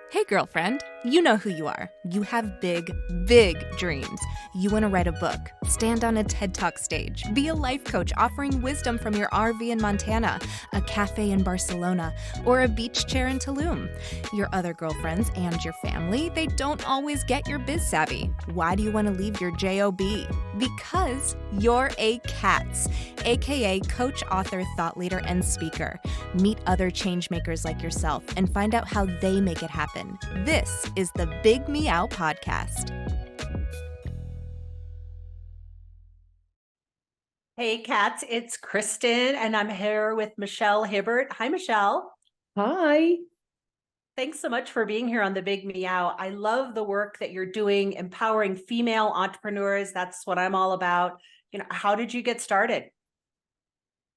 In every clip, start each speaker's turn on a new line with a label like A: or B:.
A: Hey, girlfriend, you know who you are. You have big, big dreams. You want to write a book, stand on a TED Talk stage, be a life coach offering wisdom from your RV in Montana, a cafe in Barcelona, or a beach chair in Tulum. Your other girlfriends and your family, they don't always get your biz savvy. Why do you want to leave your JOB? Because you're a C.A.T.S, aka coach, author, thought leader, and speaker. Meet other change makers like yourself and find out how they make it happen. This is the Big Meow podcast.
B: Hey, Cats, it's Kristen, and I'm here with Michelle Hibbert. Hi, Michelle.
C: Hi.
B: Thanks so much for being here on the Big Meow. I love the work that you're doing, empowering female entrepreneurs. That's what I'm all about. How did you get started?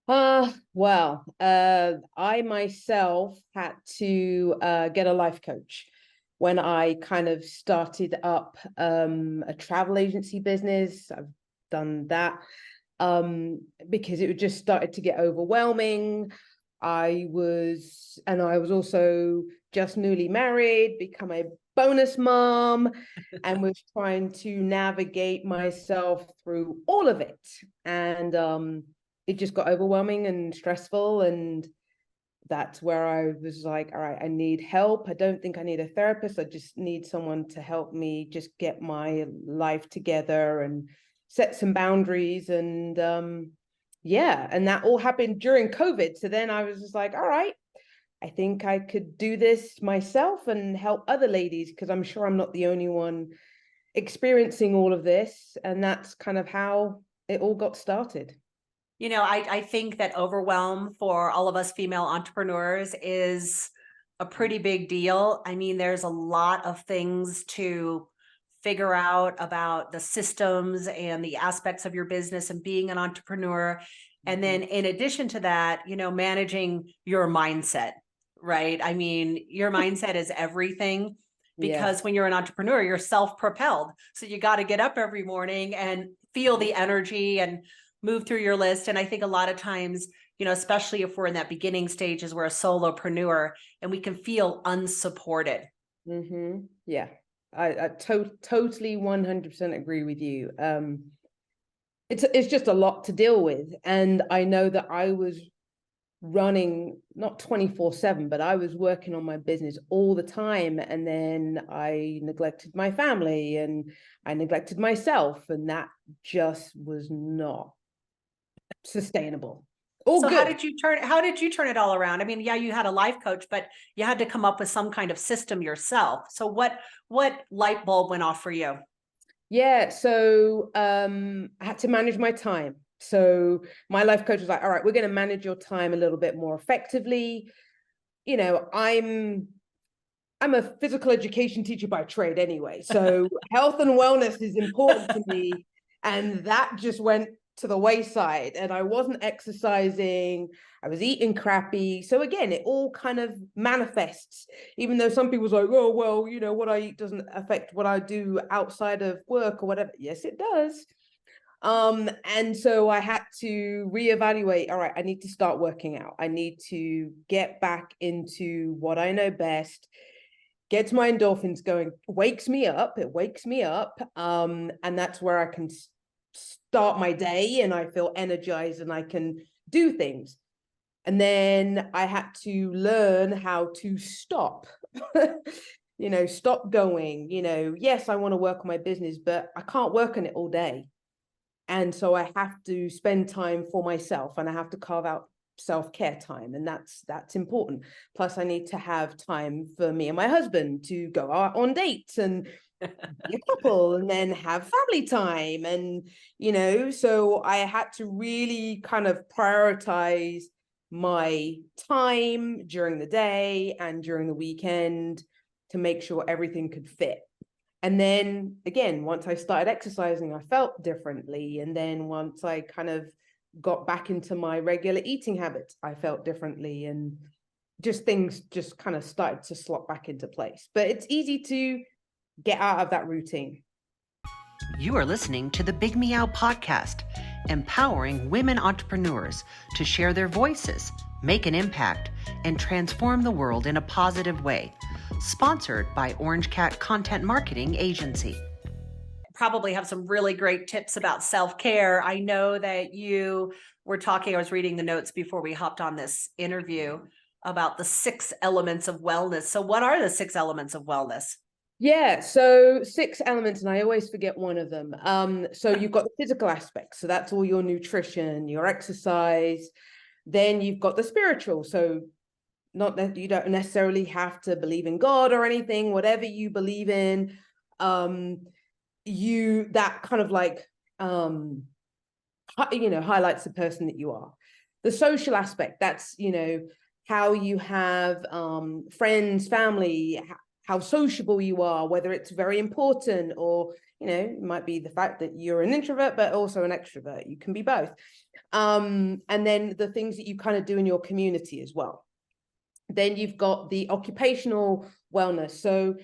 C: I myself had to get a life coach when I kind of started up a travel agency business. I've done that because it just started to get overwhelming. I was also just newly married, become a bonus mom, and was trying to navigate myself through all of it. And it just got overwhelming and stressful. And that's where I was like, all right, I need help. I don't think I need a therapist. I just need someone to help me just get my life together and set some boundaries. And and that all happened during COVID. So then I was just like, all right, I think I could do this myself and help other ladies, because I'm sure I'm not the only one experiencing all of this. And that's kind of how it all got started.
B: I think that overwhelm for all of us female entrepreneurs is a pretty big deal. I mean, there's a lot of things to figure out about the systems and the aspects of your business and being an entrepreneur. And then in addition to that, managing your mindset, right? I mean, your mindset is everything, because when you're an entrepreneur, you're self-propelled. So you got to get up every morning and feel the energy and move through your list. And I think a lot of times, especially if we're in that beginning stages, we're a solopreneur and we can feel unsupported.
C: Mm-hmm. Yeah, I totally 100% agree with you. It's just a lot to deal with. And I know that I was running not 24/7, but I was working on my business all the time. And then I neglected my family and I neglected myself. And that just was not sustainable.
B: So how did you turn it all around? I mean, yeah, you had a life coach, but you had to come up with some kind of system yourself. So what light bulb went off for you?
C: Yeah, so I had to manage my time. So my life coach was like, all right, we're going to manage your time a little bit more effectively. I'm a physical education teacher by trade anyway. So health and wellness is important to me. And that just went to the wayside, and I wasn't exercising. I was eating crappy. So again, it all kind of manifests, even though some people's like, oh, well, what I eat doesn't affect what I do outside of work or whatever. Yes, it does. And so I had to reevaluate. All right, I need to start working out. I need to get back into what I know best, gets my endorphins going, it wakes me up. And that's where I can start my day and I feel energized and I can do things. And then I had to learn how to stop, stop going. Yes, I want to work on my business, but I can't work on it all day. And so I have to spend time for myself, and I have to carve out self-care time, and that's important. Plus I need to have time for me and my husband to go out on dates and be a couple and then have family time. And so I had to really kind of prioritize my time during the day and during the weekend to make sure everything could fit. And then again, once I started exercising, I felt differently. And then once I kind of got back into my regular eating habits, I felt differently, and just things just kind of started to slot back into place. But it's easy to get out of that routine.
D: You are listening to the Big Meow podcast, empowering women entrepreneurs to share their voices, make an impact, and transform the world in a positive way. sponsored by Orange Cat Content Marketing Agency.
B: Probably have some really great tips about self-care. I know that you were talking, I was reading the notes before we hopped on this interview about the 6 elements of wellness. So what are the 6 elements of wellness?
C: Yeah, so 6 elements, and I always forget one of them. So you've got the physical aspect, so that's all your nutrition, your exercise. Then you've got the spiritual, so not that you don't necessarily have to believe in God or anything, whatever you believe in, that kind of like highlights the person that you are. The social aspect, that's how you have friends, family, how sociable you are, whether it's very important, or it might be the fact that you're an introvert but also an extrovert. You can be both. And then the things that you kind of do in your community as well. Then you've got the occupational wellness. So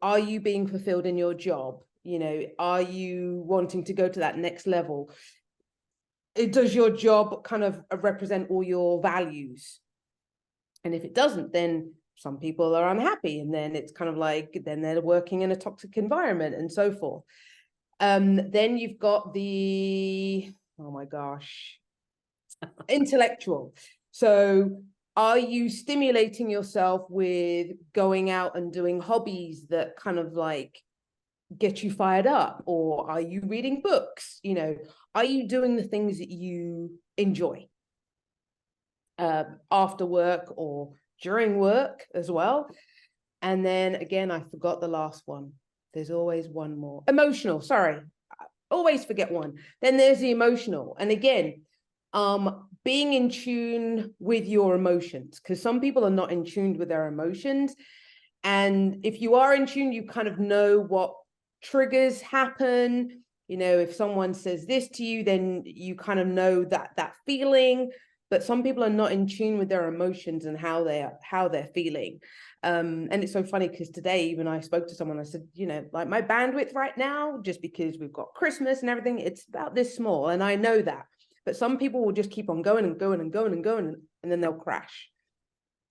C: are you being fulfilled in your job? Are you wanting to go to that next level? Does your job kind of represent all your values? And if it doesn't, then some people are unhappy, and then it's kind of like, then they're working in a toxic environment and so forth. Then you've got the, oh my gosh, intellectual. So are you stimulating yourself with going out and doing hobbies that kind of like get you fired up? Or are you reading books? Are you doing the things that you enjoy after work or during work as well? And then again, I forgot the last one. There's always one more. Emotional, sorry. I always forget one. Then there's the emotional. And again, being in tune with your emotions, because some people are not in tune with their emotions. And if you are in tune, you kind of know what triggers happen. If someone says this to you, then you kind of know that feeling. But some people are not in tune with their emotions and how they're feeling. And it's so funny because today even I spoke to someone. I said, like my bandwidth right now, just because we've got Christmas and everything, it's about this small, and I know that. But some people will just keep on going and going and going and going, and then they'll crash.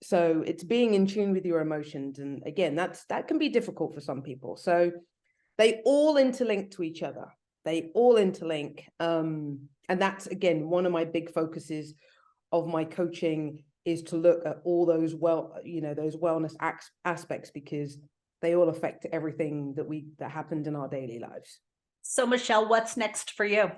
C: So it's being in tune with your emotions. And again, that can be difficult for some people. So they all interlink to each other. They all interlink. And that's, again, one of my big focuses of my coaching, is to look at all those those wellness aspects, because they all affect everything that happened in our daily lives.
B: So Michelle, what's next for you?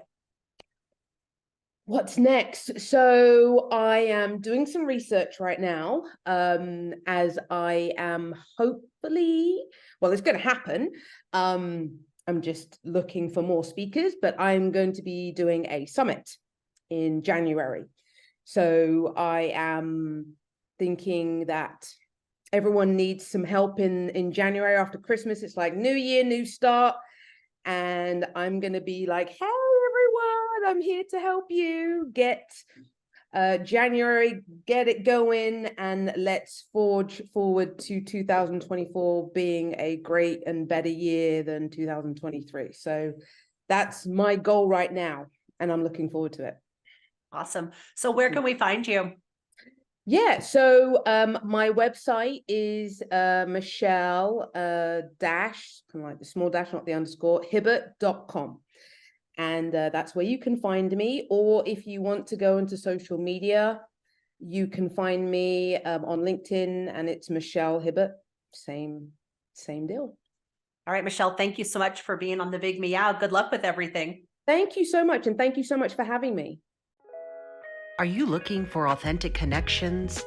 C: What's next? So I am doing some research right now, as I am hopefully, well, it's going to happen. I'm just looking for more speakers, but I'm going to be doing a summit in January. So I am thinking that everyone needs some help in January after Christmas. It's like new year, new start. And I'm going to be like, hey, everyone, I'm here to help you get January, get it going, and let's forge forward to 2024 being a great and better year than 2023. So that's my goal right now, and I'm looking forward to it.
B: Awesome. So where can we find you?
C: Yeah, so my website is Michelle dash, kind of like the small dash, not the underscore, Hibbert.com. And that's where you can find me. Or if you want to go into social media, you can find me on LinkedIn, and it's Michelle Hibbert. Same deal.
B: All right, Michelle, thank you so much for being on the Big Meow. Good luck with everything.
C: Thank you so much. And thank you so much for having me.
D: Are you looking for authentic connections,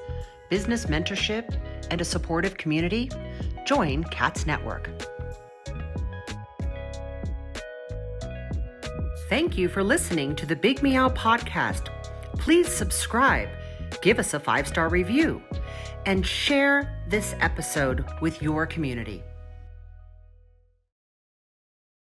D: business mentorship, and a supportive community? Join C.A.T.S Network. Thank you for listening to the Big Meow podcast. Please subscribe, give us a 5-star review, and share this episode with your community.